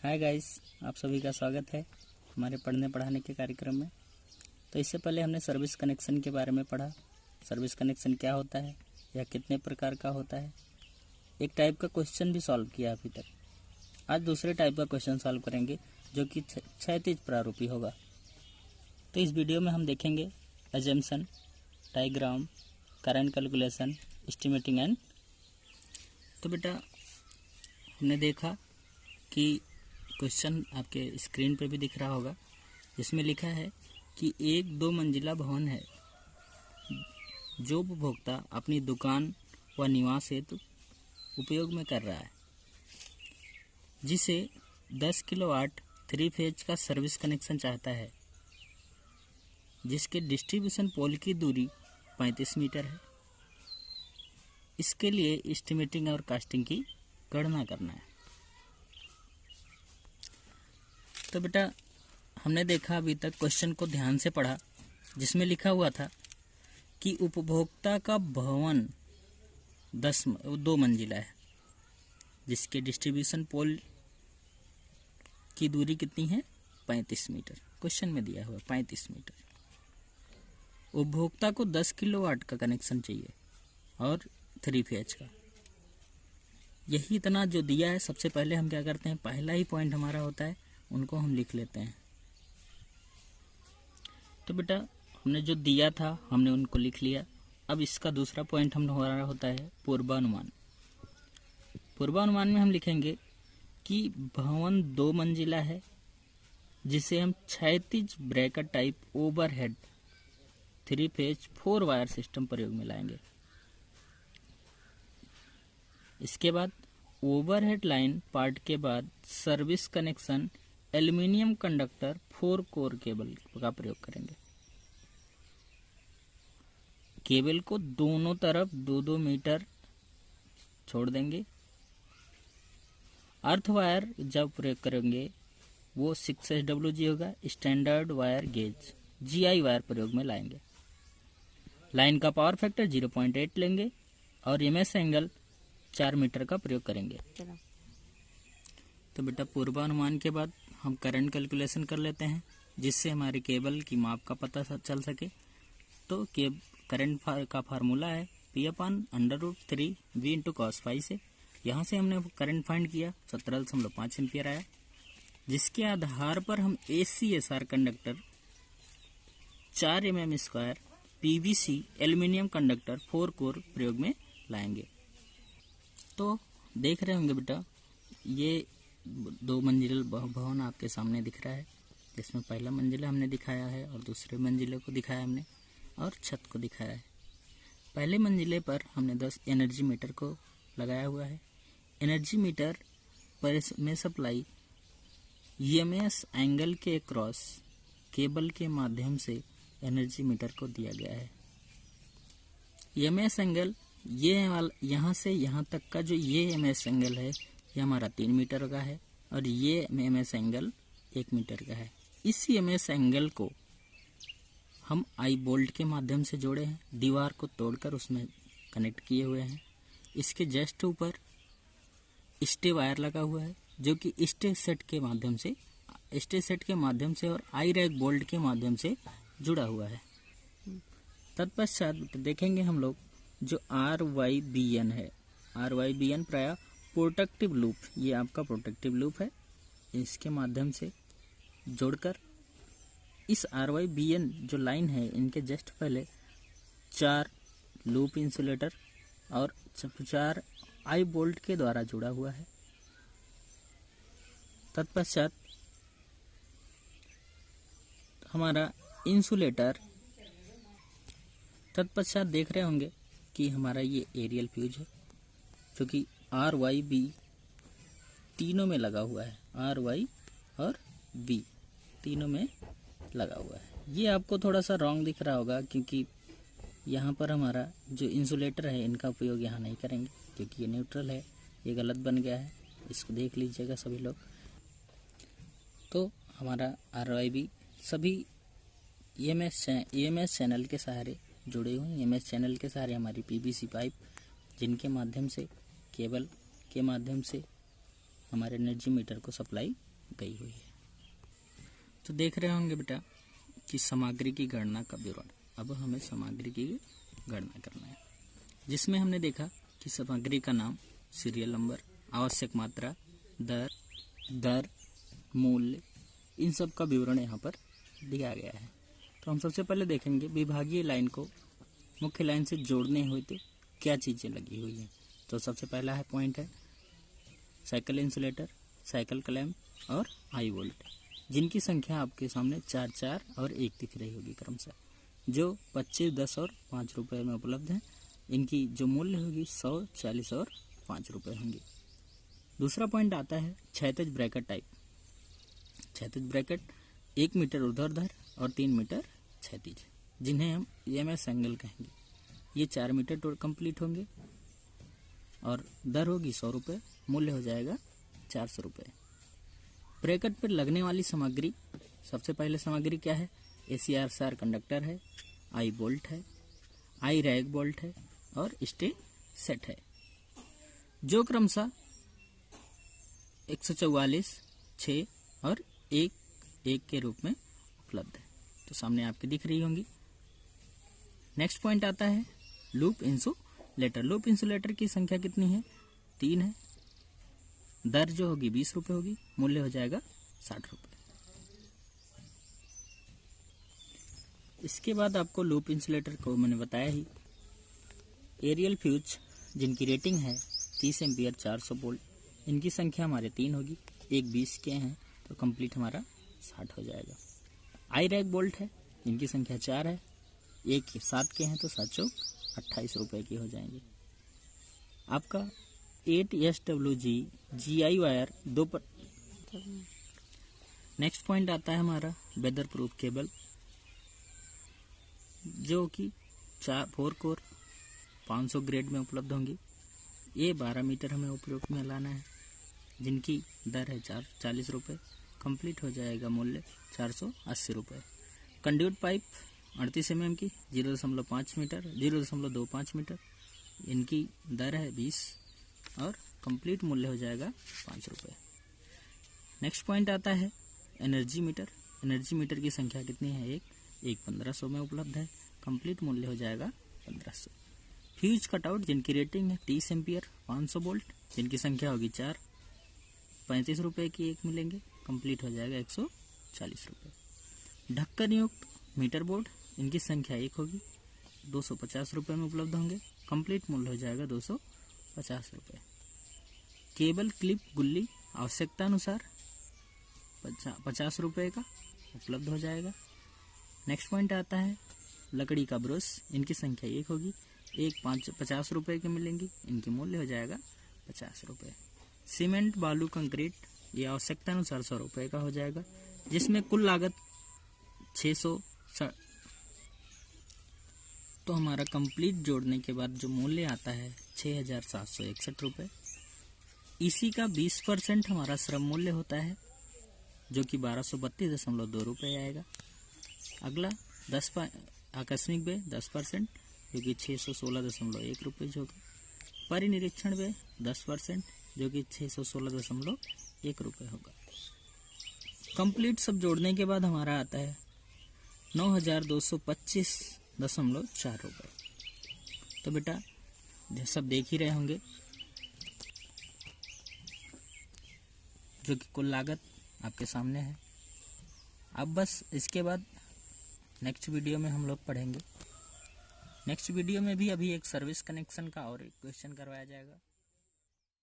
Hi guys, आप सभी का स्वागत है हमारे पढ़ने पढ़ाने के कार्यक्रम में। तो इससे पहले हमने सर्विस कनेक्शन के बारे में पढ़ा। सर्विस कनेक्शन क्या होता है या कितने प्रकार का होता है, एक टाइप का क्वेश्चन भी सॉल्व किया अभी तक। आज दूसरे टाइप का क्वेश्चन सॉल्व करेंगे जो कि क्षैतिज प्रारूपी होगा। तो इस वीडियो में हम देखेंगे assumption, diagram, current calculation, estimating and. तो बेटा हमने देखा कि क्वेश्चन आपके स्क्रीन पर भी दिख रहा होगा, जिसमें लिखा है कि एक 2 मंजिला भवन है जो उपभोक्ता अपनी दुकान व निवास हेतु उपयोग में कर रहा है, जिसे 10 किलोवाट 3 फेज का सर्विस कनेक्शन चाहता है, जिसके डिस्ट्रीब्यूशन पोल की दूरी 35 मीटर है। इसके लिए एस्टिमेटिंग और कास्टिंग की गणना करना है। तो बेटा हमने देखा अभी तक क्वेश्चन को ध्यान से पढ़ा, जिसमें लिखा हुआ था कि उपभोक्ता का भवन 2 मंजिला है, जिसके डिस्ट्रीब्यूशन पोल की दूरी कितनी है, 35 मीटर। क्वेश्चन में दिया हुआ 35 मीटर। उपभोक्ता को 10 किलोवाट का कनेक्शन चाहिए और 3 फेज का। यही इतना जो दिया है, सबसे पहले हम क्या करते हैं, पहला ही पॉइंट हमारा होता है उनको हम लिख लेते हैं। तो बेटा हमने जो दिया था हमने उनको लिख लिया। अब इसका दूसरा पॉइंट हमारा होता है पूर्वानुमान। पूर्वानुमान में हम लिखेंगे कि भवन 2 मंजिला है, जिसे हम क्षैतिज bracket type overhead 3 phase 4 wire system प्रयोग में लाएंगे। इसके बाद ओवरहेड लाइन पार्ट के बाद service connection aluminium conductor 4 core cable का प्रयोग करेंगे। केबल को दोनों तरफ 2-2 मीटर छोड़ देंगे। अर्थ वायर जब प्रयोग करेंगे वो 6SWG होगा, standard wire gauge GI wire प्रयोग में लाएंगे। लाइन का पावर फैक्टर 0.8 लेंगे और MS एंगल 4 मीटर का प्रयोग करेंगे। तो बेटा पूर्वानुमान के बाद हम करंट कैलकुलेशन कर लेते हैं, जिससे हमारे केबल की माप का पता चल सके। तो करंट का फार्मूला है P/√3 V × cos φ से। यहाँ से हमने करंट फाइंड किया, 17.5 एम्पियर आया, जिसके आधार पर हम ACSR conductor 4 mm² PVC aluminium conductor 4 core प्रयोग में लाएंगे। तो देख रहे होंगे बेटा, ये 2 मंजिल भवन आपके सामने दिख रहा है, जिसमें पहला मंजिला हमने दिखाया है और दूसरे मंजिले को दिखाया हमने और छत को दिखाया है। पहले मंजिले पर हमने 10 एनर्जी मीटर को लगाया हुआ है। एनर्जी मीटर पर में सप्लाई EMS एंगल के क्रॉस केबल के माध्यम से एनर्जी मीटर को दिया गया है। EMS एंगल ये यहाँ से यहाँ तक का जो ये EMS एंगल है, ये हमारा 3 मीटर का है और ये EMS एंगल 1 मीटर का है। इस EMS एंगल को हम आई बोल्ट के माध्यम से जोड़े हैं, दीवार को तोड़कर उसमें कनेक्ट किए हुए हैं। इसके जस्ट ऊपर स्टे वायर लगा हुआ है, जो कि स्टे सेट के माध्यम से और आई रैक बोल्ट के माध्यम से जुड़ा हुआ है। तत्पश्चात देखेंगे हम लोग जो RYBN है, RYBN प्राय प्रोटेक्टिव लूप, ये आपका प्रोटेक्टिव लूप है। इसके माध्यम से जोड़कर इस RYBN जो लाइन है, इनके जस्ट पहले 4 लूप इंसुलेटर और 4 आई बोल्ट के द्वारा जुड़ा हुआ है। तत्पश्चात हमारा इंसुलेटर, तत्पश्चात देख रहे होंगे कि हमारा ये एरियल फ्यूज है, जो कि RYB तीनों में लगा हुआ है। RY और B तीनों में लगा हुआ है। ये आपको थोड़ा सा रॉन्ग दिख रहा होगा, क्योंकि यहाँ पर हमारा जो इंसुलेटर है, इनका उपयोग यहाँ नहीं करेंगे, क्योंकि ये न्यूट्रल है। ये गलत बन गया है, इसको देख लीजिएगा सभी लोग। तो हमारा RYB सभी EMS चैनल के सहारे जुड़े हुए हैं। EMS चैनल के सहारे हमारी PVC पाइप, जिनके माध्यम से केबल के माध्यम से हमारे एनर्जी मीटर को सप्लाई गई हुई है। तो देख रहे होंगे बेटा कि सामग्री की गणना का विवरण। अब हमें सामग्री की गणना करना है, जिसमें हमने देखा कि सामग्री का नाम, सीरियल नंबर, आवश्यक मात्रा, दर, मूल्य, इन सब का विवरण यहाँ पर दिया गया है। तो हम सबसे पहले देखेंगे विभागीय लाइन को मुख्य लाइन से जोड़ने हेतु क्या चीज़ें लगी हुई हैं। तो सबसे पहला है पॉइंट है साइकिल इंसुलेटर, साइकिल क्लैंप और आई बोल्ट, जिनकी संख्या आपके सामने 4, 4 और 1 दिख रही होगी क्रमशः, जो 25, 10 और 5 रुपये में उपलब्ध हैं। इनकी जो मूल्य होगी 100, 40 और 5 रुपये होंगी। दूसरा पॉइंट आता है क्षैतिज ब्रैकेट टाइप। क्षैतिज ब्रैकेट 1 मीटर ऊर्ध्वाधर और 3 मीटर क्षैतिज, जिन्हें हम EMS एंगल कहेंगे। ये 4 मीटर टोटल कंप्लीट होंगे और दर होगी 100 रुपये, मूल्य हो जाएगा 400 रुपये। ब्रैकेट पर लगने वाली सामग्री, सबसे पहले सामग्री क्या है? ACRCR कंडक्टर है, आई बोल्ट है, आई रैग बोल्ट है और स्टे सेट है, जो क्रमशः 144, 6 और 1 के रूप में उपलब्ध है। तो सामने आपके दिख रही होंगी। नेक्स्ट पॉइंट आता है लूप इंसुलेटर। लूप इंसुलेटर की संख्या कितनी है? 3 है। दर जो होगी 20 रुपये होगी, मूल्य हो जाएगा 60 रुपये। इसके बाद आपको लूप इंसुलेटर को मैंने बताया ही, एरियल फ्यूज जिनकी रेटिंग है 30 एम्पियर 400 वोल्ट, इनकी संख्या हमारे 3 होगी। एक 20 के हैं तो कंप्लीट हमारा 60 हो जाएगा। आई रैग बोल्ट है, इनकी संख्या 4 है। एक 7 के हैं तो 7 चौक 28 रुपये की हो जाएंगे। आपका 8 SWG GI वायर 2 पर। नेक्स्ट पॉइंट आता है हमारा वेदर प्रूफ केबल, जो कि 4 कोर 500 ग्रेड में उपलब्ध होंगी। ये 12 मीटर हमें उपयोग में लाना है, जिनकी दर है 40 रुपये, कंप्लीट हो जाएगा मूल्य 480 रुपये। कंड्यूट पाइप 38 mm की 0.5 मीटर 0.25 मीटर, इनकी दर है 20 और कंप्लीट मूल्य हो जाएगा 5 रुपये। नेक्स्ट पॉइंट आता है एनर्जी मीटर। एनर्जी मीटर की संख्या कितनी है? एक 1500 में उपलब्ध है, कंप्लीट मूल्य हो जाएगा 1500। फ्यूज कटआउट जिनकी रेटिंग है 30 एम्पियर 500 वोल्ट, जिनकी संख्या होगी 4, 35 रुपये की एक मिलेंगे, कंप्लीट हो जाएगा 140 रुपये। ढक्कन युक्त मीटर बोर्ड, इनकी संख्या 1 होगी, 250 रुपये में उपलब्ध होंगे, कंप्लीट मूल्य हो जाएगा 250 रुपये। केबल क्लिप गुल्ली आवश्यकता अनुसार 50 रुपये का उपलब्ध हो जाएगा। नेक्स्ट पॉइंट आता है लकड़ी का ब्रश, इनकी संख्या 1 होगी, एक 50 रुपये के मिलेंगी, इनकी मूल्य हो जाएगा 50 रुपये। सीमेंट बालू कंक्रीट, ये आवश्यकता अनुसार 100 रुपये का हो जाएगा, जिसमें कुल लागत 600। तो हमारा कंप्लीट जोड़ने के बाद जो मूल्य आता है 6761 रुपये। इसी का 20% हमारा श्रम मूल्य होता है, जो कि 1232.2 रुपये आएगा। अगला आकस्मिक व्यय 10%, जो कि 616.1 रुपये होगा। परिनिरीक्षण व्यय 10%, जो कि 616.1 रुपये होगा। कंप्लीट सब जोड़ने के बाद हमारा आता है 9225.4 रुपये। तो बेटा ये सब देख ही रहे होंगे, जो कि कुल लागत आपके सामने है। अब बस इसके बाद नेक्स्ट वीडियो में हम लोग पढ़ेंगे। नेक्स्ट वीडियो में भी अभी एक सर्विस कनेक्शन का और एक क्वेश्चन करवाया जाएगा।